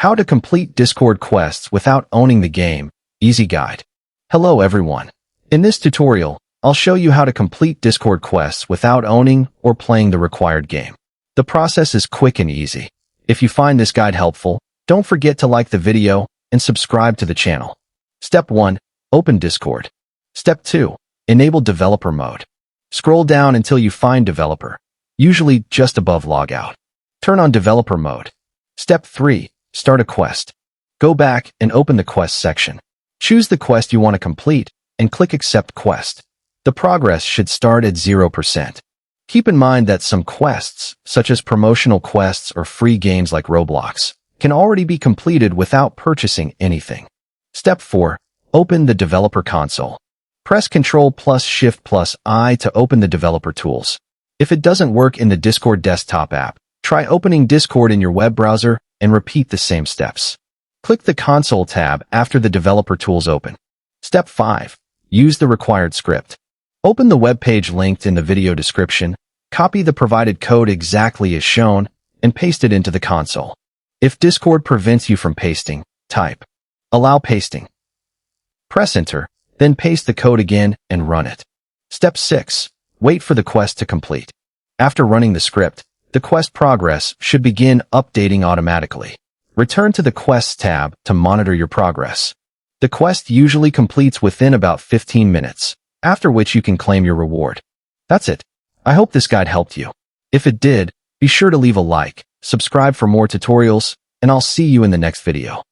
How to complete Discord quests without owning the game. Easy guide. Hello everyone. In this tutorial, I'll show you how to complete Discord quests without owning or playing the required game. The process is quick and easy. If you find this guide helpful, don't forget to like the video and subscribe to the channel. Step 1. Open Discord. Step 2. Enable developer mode. Scroll down until you find developer, usually just above logout. Turn on developer mode. Step 3. Start a quest. Go back and open the quest section. Choose the quest you want to complete and click accept quest. The progress should start at 0%. Keep in mind that some quests, such as promotional quests or free games like Roblox, can already be completed without purchasing anything. Step 4. Open the developer console. Press Ctrl+Shift+I to open the developer tools. If it doesn't work in the Discord desktop app, try opening Discord in your web browser and repeat the same steps. Click the console tab after the developer tools open. Step 5. Use the required script. Open the web page linked in the video description, copy the provided code exactly as shown, and paste it into the console. If Discord prevents you from pasting, type "Allow pasting." Press enter, then paste the code again and run it. Step 6. Wait for the quest to complete. After running the script, the quest progress should begin updating automatically. Return to the Quests tab to monitor your progress. The quest usually completes within about 15 minutes, after which you can claim your reward. That's it. I hope this guide helped you. If it did, be sure to leave a like, subscribe for more tutorials, and I'll see you in the next video.